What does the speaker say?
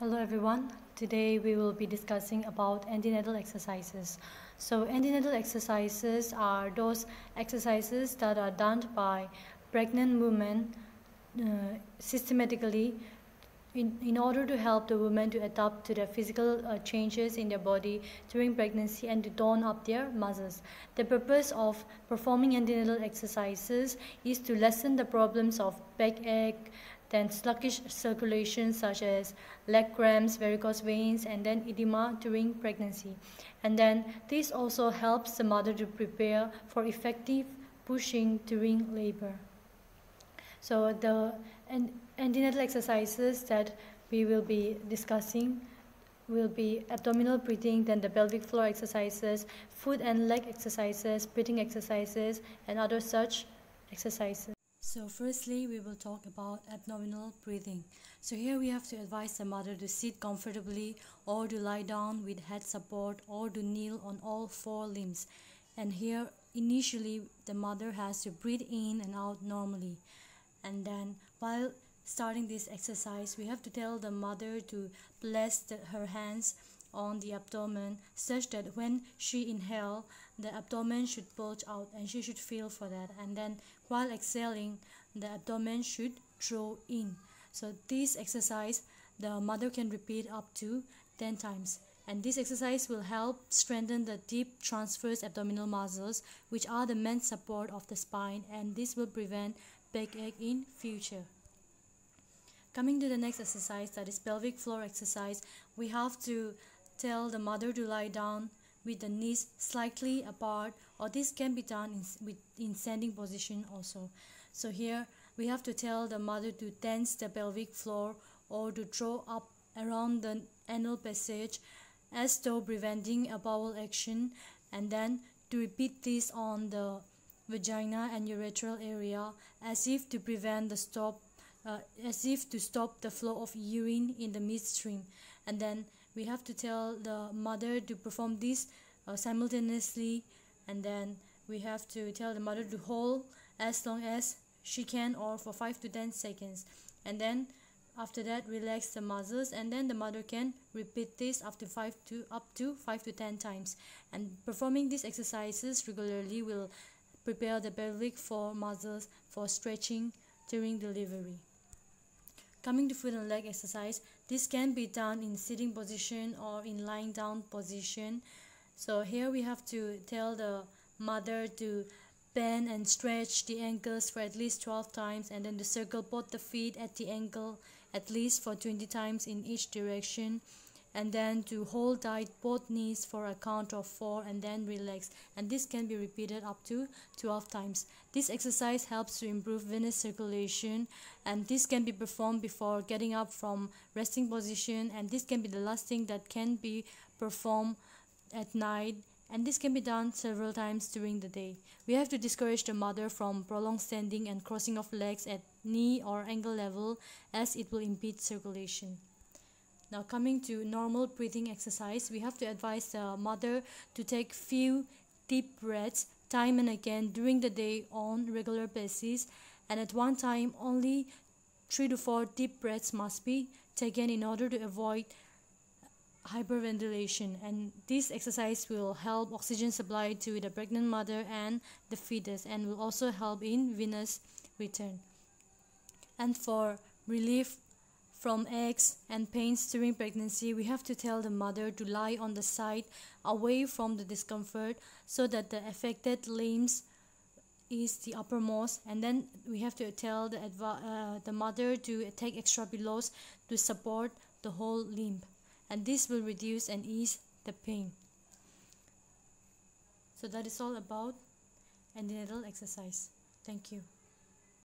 Hello everyone. Today we will be discussing about antenatal exercises. So antenatal exercises are those exercises that are done by pregnant women systematically in order to help the women to adapt to the physical changes in their body during pregnancy and to tone up their muscles. The purpose of performing antenatal exercises is to lessen the problems of backache, then sluggish circulation such as leg cramps, varicose veins, and then edema during pregnancy. And then this also helps the mother to prepare for effective pushing during labor. So the antenatal exercises that we will be discussing will be abdominal breathing, then the pelvic floor exercises, foot and leg exercises, breathing exercises, and other such exercises. So firstly, we will talk about abdominal breathing. So here we have to advise the mother to sit comfortably or to lie down with head support or to kneel on all four limbs. And here initially the mother has to breathe in and out normally. And then while starting this exercise, we have to tell the mother to place her hands on the abdomen such that when she inhales, the abdomen should bulge out and she should feel for that. And then while exhaling, the abdomen should draw in. So this exercise the mother can repeat up to 10 times. And this exercise will help strengthen the deep transverse abdominal muscles, which are the main support of the spine, and this will prevent backache in future. Coming to the next exercise, that is pelvic floor exercise, we have to tell the mother to lie down with the knees slightly apart, or this can be done in standing position also. So here we have to tell the mother to tense the pelvic floor or to draw up around the anal passage as though preventing a bowel action, and then to repeat this on the vagina and urethral area as if to prevent the stop the flow of urine in the midstream. And then we have to tell the mother to perform this simultaneously, and then we have to tell the mother to hold as long as she can or for 5 to 10 seconds, and then after that relax the muscles, and then the mother can repeat this up to 5 to 10 times. And performing these exercises regularly will prepare the pelvic floor muscles for stretching during delivery. Coming to foot and leg exercise, this can be done in sitting position or in lying down position. So here we have to tell the mother to bend and stretch the ankles for at least 12 times, and then to circle both the feet at the ankle at least for 20 times in each direction, and then to hold tight both knees for a count of 4 and then relax, and this can be repeated up to 12 times. This exercise helps to improve venous circulation, and this can be performed before getting up from resting position, and this can be the last thing that can be performed at night, and this can be done several times during the day. We have to discourage the mother from prolonged standing and crossing of legs at knee or ankle level, as it will impede circulation. Now coming to normal breathing exercise, we have to advise the mother to take few deep breaths time and again during the day on regular basis, and at one time only 3 to 4 deep breaths must be taken in order to avoid hyperventilation. And this exercise will help oxygen supply to the pregnant mother and the fetus, and will also help in venous return. And for relief from aches and pains during pregnancy, we have to tell the mother to lie on the side away from the discomfort so that the affected limbs is the uppermost, and then we have to tell the mother to take extra pillows to support the whole limb, and this will reduce and ease the pain. So that is all about antenatal exercise. Thank you.